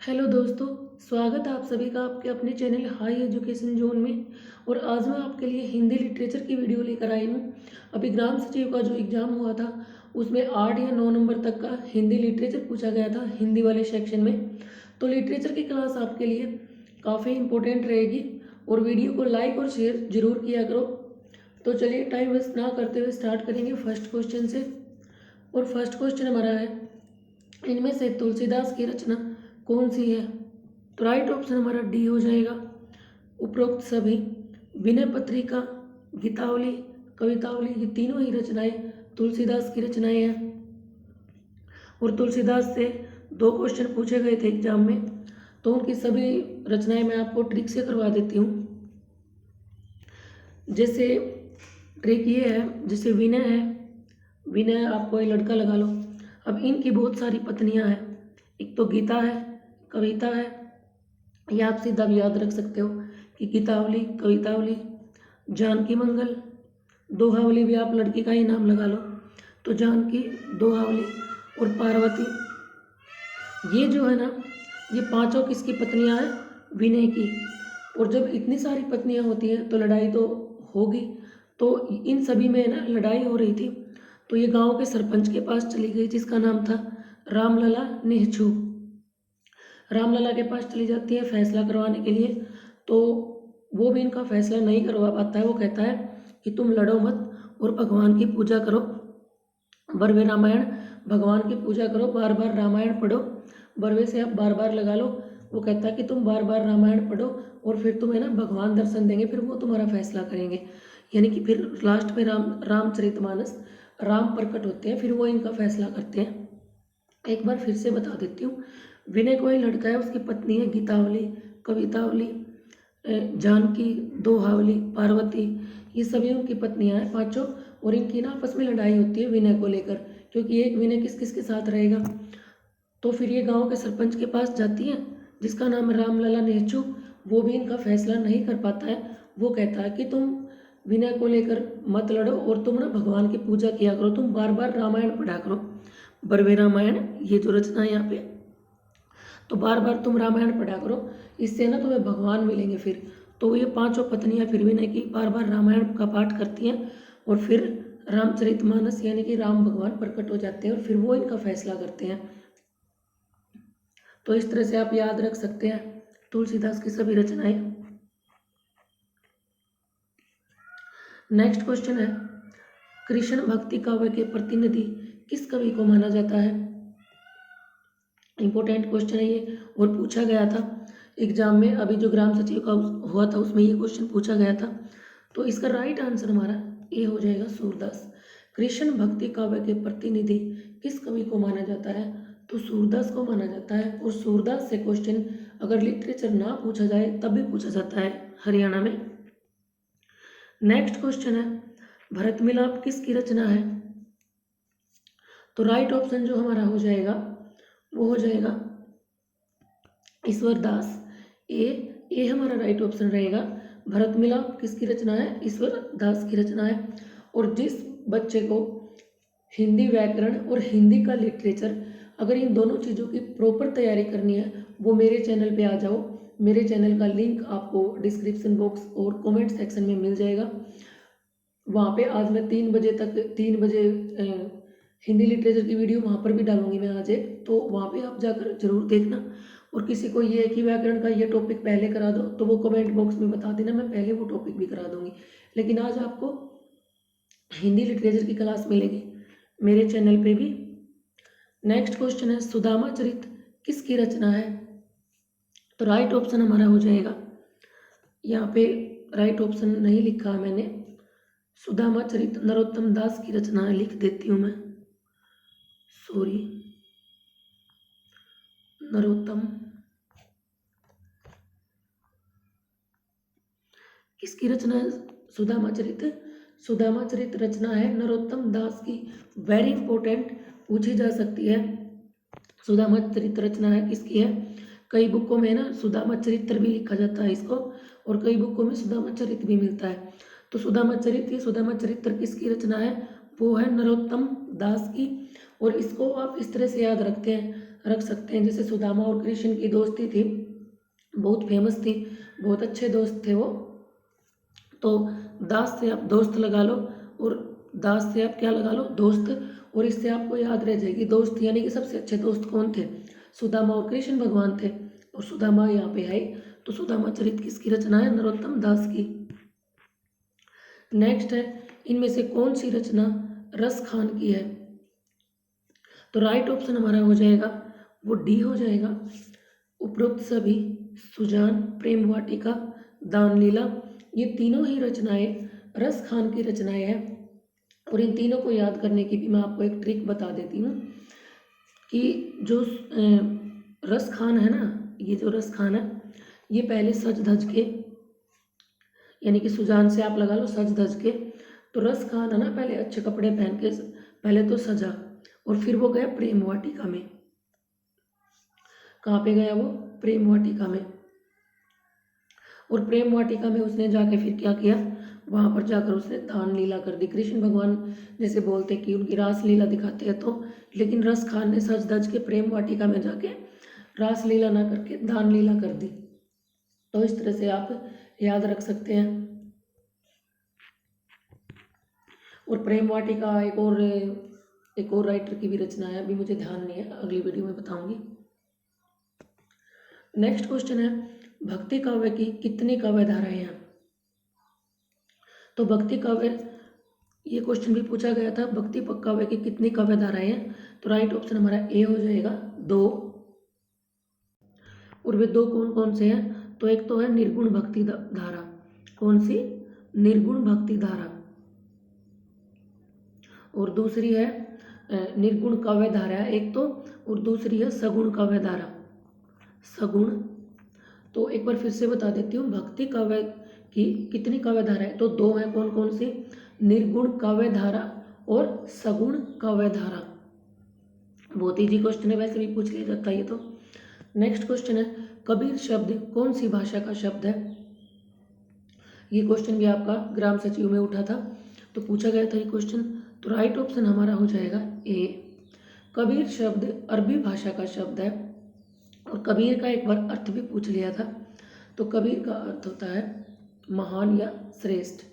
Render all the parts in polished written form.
Hello दोस्तों, स्वागत है आप सभी का आपके अपने चैनल हाई एजुकेशन जोन में। और आज मैं आपके लिए हिंदी लिटरेचर की वीडियो लेकर आई हूँ। अभी ग्राम सचिव का जो एग्ज़ाम हुआ था उसमें 8 या 9 नंबर तक का हिंदी लिटरेचर पूछा गया था हिंदी वाले सेक्शन में। तो लिटरेचर की क्लास आपके लिए काफ़ी इम्पोर्टेंट रहेगी और वीडियो को लाइक और शेयर ज़रूर किया करो। तो चलिए टाइम वेस्ट ना करते हुए स्टार्ट करेंगे फर्स्ट क्वेश्चन से। और फर्स्ट क्वेश्चन हमारा है, इनमें से तुलसीदास की रचना कौन सी है? तो राइट ऑप्शन हमारा डी हो जाएगा। उपरोक्त सभी विनय पत्रिका, गीतावली, कवितावली ये तीनों ही रचनाएं तुलसीदास की रचनाएं हैं। और तुलसीदास से 2 क्वेश्चन पूछे गए थे एग्जाम में, तो उनकी सभी रचनाएं मैं आपको ट्रिक से करवा देती हूँ। जैसे ट्रिक ये है, जैसे विनय है, विनय आप कोई लड़का लगा लो। अब इनकी बहुत सारी पत्नियां हैं, एक तो गीता है, कविता है, या आप सीधा भी याद रख सकते हो कि गीतावली, कवितावली, जानकी मंगल, दोहावली भी आप लड़की का ही नाम लगा लो। तो जानकी, दोहावली और पार्वती, ये जो है ना, ये पांचों किसकी पत्नियां हैं? विनय की। और जब इतनी सारी पत्नियां होती हैं तो लड़ाई तो होगी। तो इन सभी में ना लड़ाई हो रही थी, तो ये गांव के सरपंच के पास चली गई जिसका नाम था रामलला नेहचू। रामलला के पास चली जाती है फैसला करवाने के लिए। तो वो भी इनका फैसला नहीं करवा पाता है। वो कहता है कि तुम लड़ो मत और भगवान की पूजा करो, बरवे रामायण भगवान की पूजा करो, बार बार रामायण पढ़ो। बरवे से आप बार बार लगा लो। वो कहता है कि तुम बार बार रामायण पढ़ो और फिर तुम्हें ना भगवान दर्शन देंगे, फिर वो तुम्हारा फैसला करेंगे। यानी कि फिर लास्ट में रामचरितमानस राम प्रकट होते हैं, फिर वो इनका फैसला करते हैं। एक बार फिर से बता देती हूँ। विनय कोई लड़का है, उसकी पत्नी है गीतावली, कवितावली, जानकी, दोहावली, पार्वती, ये सभी उनकी पत्नियां हैं पांचों। और इनकी ना आपस में लड़ाई होती है विनय को लेकर, क्योंकि एक विनय किस किस के साथ रहेगा। तो फिर ये गांव के सरपंच के पास जाती है जिसका नाम है रामलला नेहचू। वो भी इनका फैसला नहीं कर पाता है। वो कहता है कि तुम विनय को लेकर मत लड़ो और तुम ना भगवान की पूजा किया करो, तुम बार बार रामायण पढ़ा करो, बरवे रामायण ये जो रचना है यहाँ पे। तो बार बार तुम रामायण पढ़ा करो, इससे ना तुम्हें भगवान मिलेंगे फिर। तो ये पांचों पत्नियां फिर विनय की बार बार रामायण का पाठ करती हैं और फिर रामचरितमानस यानी कि राम भगवान प्रकट हो जाते हैं और फिर वो इनका फैसला करते हैं। तो इस तरह से आप याद रख सकते हैं तुलसीदास की सभी रचनाएं। नेक्स्ट क्वेश्चन है, कृष्ण भक्ति काव्य के प्रतिनिधि किस कवि को माना जाता है? इंपॉर्टेंट क्वेश्चन है ये और पूछा गया था एग्जाम में। अभी जो ग्राम सचिव का हुआ था उसमें ये क्वेश्चन पूछा गया था। तो इसका राइट आंसर हमारा ए हो जाएगा, सूरदास। कृष्ण भक्ति काव्य के प्रतिनिधि किस कवि को माना जाता है? तो सूरदास को माना जाता है। और सूरदास से क्वेश्चन अगर लिटरेचर ना पूछा जाए तब भी पूछा जाता है हरियाणा में। नेक्स्ट क्वेश्चन है, भरत मिलाप किसकी रचना है? तो राइट ऑप्शन जो हमारा हो जाएगा वो हो जाएगा ईश्वर दास। ए हमारा राइट ऑप्शन रहेगा। भरत मिलाप किसकी रचना है? ईश्वर दास की रचना है। और जिस बच्चे को हिंदी व्याकरण और हिंदी का लिटरेचर, अगर इन दोनों चीज़ों की प्रॉपर तैयारी करनी है, वो मेरे चैनल पे आ जाओ। मेरे चैनल का लिंक आपको डिस्क्रिप्शन बॉक्स और कमेंट सेक्शन में मिल जाएगा। वहाँ पे आज मैं 3 बजे हिंदी लिटरेचर की वीडियो वहाँ पर भी डालूंगी मैं आज एक, तो वहाँ पे आप जाकर जरूर देखना। और किसी को ये है कि व्याकरण का ये टॉपिक पहले करा दो तो वो कमेंट बॉक्स में बता देना, मैं पहले वो टॉपिक भी करा दूंगी। लेकिन आज आपको हिंदी लिटरेचर की क्लास मिलेगी मेरे चैनल पे भी। नेक्स्ट क्वेश्चन है, सुदामा चरित किसकी रचना है? तो राइट ऑप्शन हमारा हो जाएगा, यहाँ पे राइट ऑप्शन नहीं लिखा मैंने, सुदामा चरित नरोत्तम दास की रचना है, लिख देती हूँ मैं, सॉरी, नरोत्तम किसकी रचना है? सुदामा चरित। सुदामा चरित रचना है नरोत्तम दास की। वेरी इंपॉर्टेंट, पूछी जा सकती है। सुदामा चरित रचना है किसकी है? कई बुकों में ना सुदामा चरित्र भी लिखा जाता है इसको, और कई बुकों में सुदामा चरित भी मिलता है। तो सुदामा चरित, ये सुदामा चरित्र किसकी रचना है? वो है नरोत्तम दास की। और इसको आप इस तरह से याद रखते हैं, रख सकते हैं। जैसे सुदामा और कृष्ण की दोस्ती थी, बहुत फेमस थी, बहुत अच्छे दोस्त थे वो। तो दास से आप दोस्त लगा लो, और दास से आप क्या लगा लो, दोस्त। और इससे आपको याद रह जाएगी दोस्त यानी कि सबसे अच्छे दोस्त कौन थे, सुदामा और कृष्ण भगवान थे। और सुदामा यहाँ पे है, तो सुदामा चरित किसकी रचना है, नरोत्तम दास की। नेक्स्ट है, इनमें से कौन सी रचना रस खान की है, तो राइट ऑप्शन हमारा हो जाएगा वो डी हो जाएगा। उपरोक्त सभी सुजान, प्रेम वाटिका, दान लीला, ये तीनों ही रचनाएं रस खान की रचनाएं हैं। और इन तीनों को याद करने की भी मैं आपको एक ट्रिक बता देती हूँ कि जो रस खान है ना, ये जो रस खान है ये पहले सज धज के, यानी कि सुजान से आप लगा लो सज धज के, तो रस खान है ना पहले अच्छे कपड़े पहन के पहले तो सजा, और फिर वो गया प्रेम वाटिका में। कहाँ पे गया वो, प्रेम वाटिका में। और प्रेम वाटिका में उसने जाके फिर क्या किया, वहाँ पर जाकर उसने दान लीला कर दी। कृष्ण भगवान जैसे बोलते कि उनकी रास लीला दिखाते हैं, तो लेकिन रस खान ने सज धज के प्रेम वाटिका में जाके रास लीला ना करके दान लीला कर दी। तो इस तरह से आप याद रख सकते हैं। और प्रेम वाटिका एक और राइटर की भी रचना है, अभी मुझे ध्यान नहीं है, अगली वीडियो में बताऊंगी। नेक्स्ट क्वेश्चन है, भक्ति काव्य की कितनी काव्य धाराएं हैं, तो भक्ति काव्य, ये क्वेश्चन भी पूछा गया था, भक्ति काव्य की कितनी काव्य धाराएं हैं, तो राइट ऑप्शन हमारा ए हो जाएगा 2। और वे 2 कौन कौन से हैं, तो एक तो है निर्गुण भक्ति धारा, कौन सी, निर्गुण भक्ति धारा, और दूसरी है निर्गुण काव्य धारा एक तो, और दूसरी है सगुण काव्य धारा, सगुण। तो एक बार फिर से बता देती हूँ, भक्ति काव्य की कितनी काव्य धारा है, तो 2 है, कौन कौन सी, निर्गुण काव्य धारा और सगुण काव्य धारा। बहुत ईजी क्वेश्चन है, वैसे भी पूछ लिया जाता है ये तो। नेक्स्ट क्वेश्चन है, कबीर शब्द कौन सी भाषा का शब्द है, ये क्वेश्चन भी आपका ग्राम सचिव में उठा था, तो पूछा गया था ये क्वेश्चन। तो राइट ऑप्शन हमारा हो जाएगा ए, कबीर शब्द अरबी भाषा का शब्द है। और कबीर का एक बार अर्थ भी पूछ लिया था, तो कबीर का अर्थ होता है महान या श्रेष्ठ।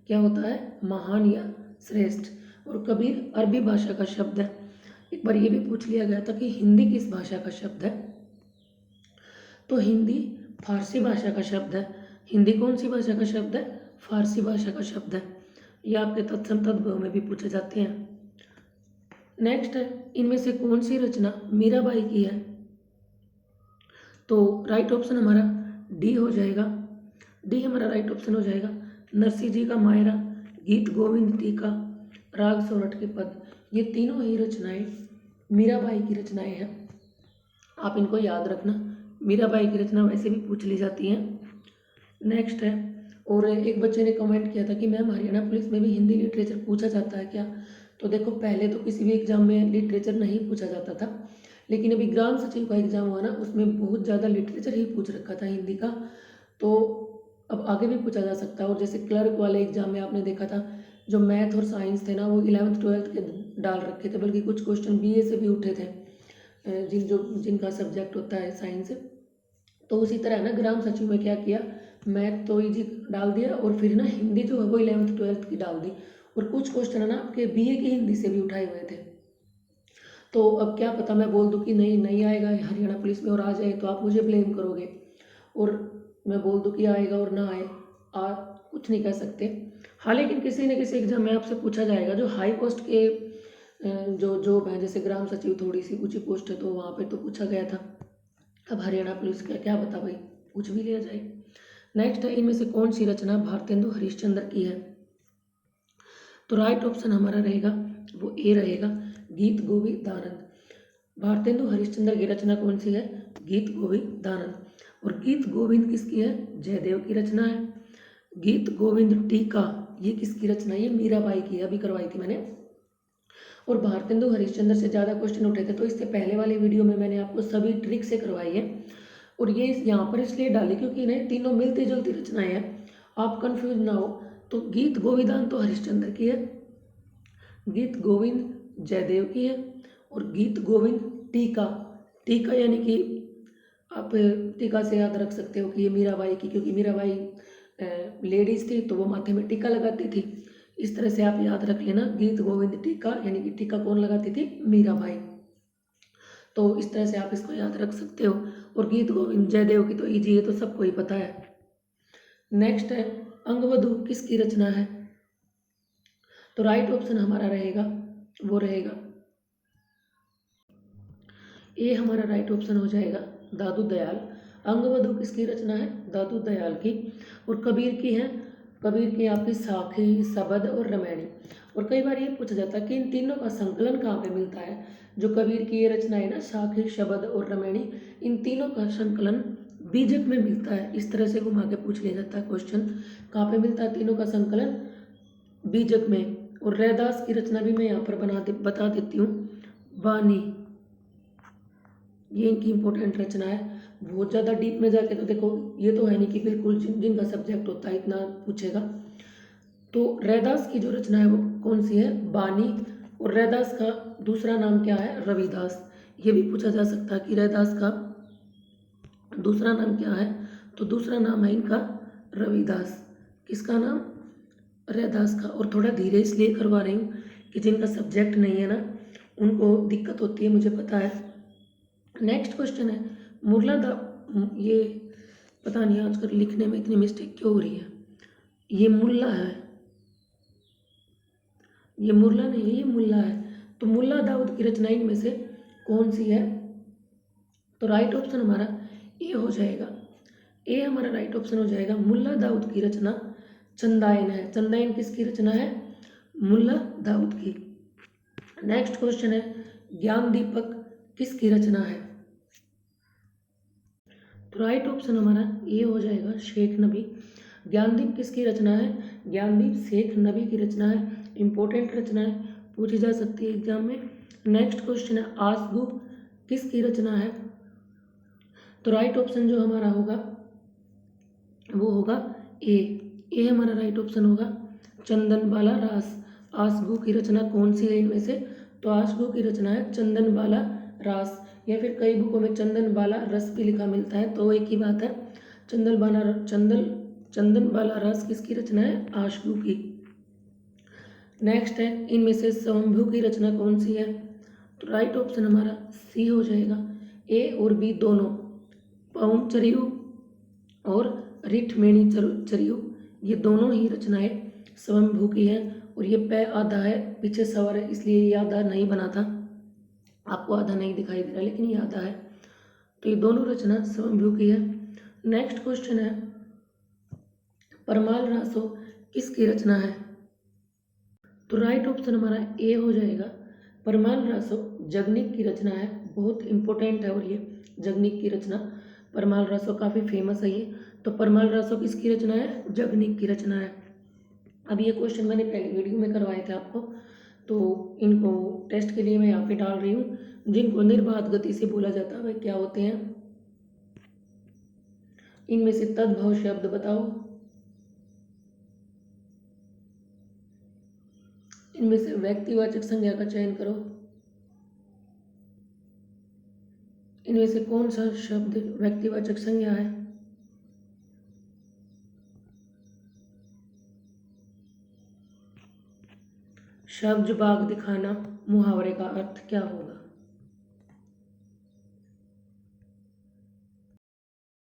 क्या होता है, महान या श्रेष्ठ। और कबीर अरबी भाषा का शब्द है। एक बार ये भी पूछ लिया गया था कि हिंदी किस भाषा का शब्द है, तो हिंदी फारसी भाषा का शब्द है। हिंदी कौन सी भाषा का शब्द है, फारसी भाषा का शब्द है। ये आपके तत्सम तद्भव में भी पूछे जाते हैं। नेक्स्ट है, इनमें से कौन सी रचना मीराबाई की है, तो राइट ऑप्शन हमारा डी हो जाएगा, डी हमारा राइट ऑप्शन हो जाएगा। नरसिंह जी का मायरा, गीत गोविंद टीका, राग सोरठ के पद, ये तीनों ही रचनाएं मीराबाई की रचनाएं हैं। आप इनको याद रखना, मीराबाई की रचना वैसे भी पूछ ली जाती हैं। नेक्स्ट है, और एक बच्चे ने कमेंट किया था कि मैम हरियाणा पुलिस में भी हिंदी लिटरेचर पूछा जाता है क्या, तो देखो पहले तो किसी भी एग्जाम में लिटरेचर नहीं पूछा जाता था, लेकिन अभी ग्राम सचिव का एग्जाम हुआ ना, उसमें बहुत ज़्यादा लिटरेचर ही पूछ रखा था हिंदी का, तो अब आगे भी पूछा जा सकता है। और जैसे क्लर्क वाले एग्जाम में आपने देखा था, जो मैथ और साइंस थे ना, वो 11th 12th के डाल रखे थे, बल्कि कुछ क्वेश्चन BA से भी उठे थे, जिनका सब्जेक्ट होता है साइंस। तो उसी तरह ना ग्राम सचिव में क्या किया, मैथ तो इजी डाल दिया, और फिर ना हिंदी जो है वो 11th 12th की डाल दी, और कुछ क्वेश्चन है ना आपके BA की हिंदी से भी उठाए हुए थे। तो अब क्या पता मैं बोल दूं कि नहीं आएगा हरियाणा पुलिस में और आ जाए, तो आप मुझे ब्लेम करोगे, और मैं बोल दूं कि आएगा और ना आए, कुछ नहीं कह सकते। हाँ, लेकिन किसी न किसी एग्जाम में आपसे पूछा जाएगा। जो हाई पोस्ट के जो जॉब है, जैसे ग्राम सचिव थोड़ी सी ऊंची पोस्ट है, तो वहाँ पे तो पूछा गया था। अब हरियाणा पुलिस का क्या बता भाई, पूछ भी लिया जाए। नेक्स्ट है, इनमें से कौन सी रचना भारतेंदु हरिश्चंद्र की है, तो राइट ऑप्शन हमारा रहेगा वो ए रहेगा, गीत गोविंदानंद। भारतेंदु हरिश्चंद्र की रचना कौन सी है, गीत गोविंदानंद। और गीत गोविंद किसकी है, जयदेव की रचना है। गीत गोविंद टीका, ये किसकी रचना है, ये मीराबाई की, अभी करवाई थी मैंने। और भारतेंदु हरिश्चंद्र से ज़्यादा क्वेश्चन उठे थे, तो इससे पहले वाली वीडियो में मैंने आपको सभी ट्रिक से करवाई है, और ये यहाँ पर इसलिए डाली क्योंकि इन्हें तीनों मिलती जुलती रचनाएं हैं, आप कंफ्यूज ना हो। तो गीत गोविंदान तो हरिश्चंद्र की है, गीत गोविंद जयदेव की है, और गीत गोविंद टीका टीका यानी कि आप टीका से याद रख सकते हो कि ये मीराबाई की, क्योंकि मीराबाई लेडीज थी तो वो माथे में टीका लगाती थी। इस तरह से आप याद रख लेना, गीत गोविंद टीका यानी कि टीका कौन लगाती थी? मीराबाई। तो इस तरह से आप इसको याद रख सकते हो। और गीत गोविंद जयदेव की तो इजी है, तो सबको ही पता है। नेक्स्ट है अंगवधु किसकी रचना है? तो राइट ऑप्शन हमारा रहेगा, वो रहेगा ए, हमारा राइट ऑप्शन हो जाएगा दादू दयाल। अंगवधु किसकी रचना है? दादू दयाल की। और कबीर की है, कबीर की आपकी साखी, सबद और रामायणी। और कई बार ये पूछा जाता है कि इन तीनों का संकलन कहाँ पे मिलता है? जो कबीर की ये रचना है ना, साखी, शबद और रामायणी, इन तीनों का संकलन बीजक में मिलता है। इस तरह से घुमा के पूछ लिया जाता है क्वेश्चन, कहाँ पे मिलता है तीनों का संकलन? बीजक में। और रैदास की रचना भी मैं यहाँ पर बता देती हूँ, वाणी। ये इनकी इंपॉर्टेंट रचना है। बहुत ज़्यादा डीप में जाके तो देखो ये तो है नहीं कि बिल्कुल जिनका सब्जेक्ट होता है इतना पूछेगा। तो रैदास की जो रचना है वो कौन सी है? बानी। और रैदास का दूसरा नाम क्या है? रविदास। ये भी पूछा जा सकता है कि रैदास का दूसरा नाम क्या है? तो दूसरा नाम है इनका रविदास। किसका नाम? रैदास का। और थोड़ा धीरे इसलिए करवा रही हूँ कि जिनका सब्जेक्ट नहीं है ना उनको दिक्कत होती है, मुझे पता है। नेक्स्ट क्वेश्चन है मुरला दा, ये पता नहीं आजकल लिखने में इतनी मिस्टेक क्यों हो रही है। ये मुल्ला है, ये मुरला नहीं है, ये मुल्ला है। तो मुल्ला दाऊद की रचना इनमें से कौन सी है? तो राइट ऑप्शन हमारा ए हो जाएगा। ए हमारा राइट ऑप्शन हो जाएगा। मुल्ला दाऊद की रचना चंदायन है। चंदायन किसकी रचना है? मुल्ला दाऊद की। नेक्स्ट क्वेश्चन है ज्ञान दीपक किसकी रचना है? तो राइट ऑप्शन हमारा ए हो जाएगा, शेख नबी। ज्ञानदीप किसकी रचना है? ज्ञानदीप शेख नबी की रचना है। इंपॉर्टेंट रचना है, पूछी जा सकती है एग्जाम में। नेक्स्ट क्वेश्चन है आसगु किसकी रचना है? तो राइट ऑप्शन जो हमारा होगा वो होगा ए। ए हमारा राइट ऑप्शन होगा चंदन बाला रास। आसगु की रचना कौन सी है इनमें से? तो आसगु की रचना है चंदन बाला रास, या फिर कई बुकों में चंदन बाला रस भी लिखा मिलता है, तो एक ही बात है। चंदन बाला रस किसकी रचना है? आशगु की। नेक्स्ट है इनमें से स्वयंभू की रचना कौन सी है? तो राइट ऑप्शन हमारा सी हो जाएगा। ए और बी दोनों, पवन चरियु और रिठमेणी चरियु, ये दोनों ही रचनाएं स्वयंभू की है। और ये पै आधा है, पीछे सवर है, इसलिए ये आधा नहीं बना था, आपको आधा नहीं दिखाई दे रहा, लेकिन ये आधा है। तो ये दोनों रचना स्वयंभू की है। नेक्स्ट क्वेश्चन है परमाल रासो किसकी रचना है? तो राइट ऑप्शन हमारा ए हो जाएगा। परमाल रासो जगनिक की रचना है, बहुत इंपॉर्टेंट है। और ये जगनिक की रचना, परमाल रासो काफ़ी फेमस है ये। तो परमाल रासो किसकी रचना है? जगनिक की रचना है। अब ये क्वेश्चन मैंने पहले वीडियो में करवाए थे आपको, तो इनको टेस्ट के लिए मैं यहाँ पे डाल रही हूँ। जिनको निर्बाध गति से बोला जाता है वे क्या होते हैं? इनमें से तद्भव शब्द बताओ। इनमें से व्यक्तिवाचक संज्ञा का चयन करो। इनमें से कौन सा शब्द व्यक्तिवाचक संज्ञा है? शब्द बाग दिखाना, मुहावरे का अर्थ क्या होगा?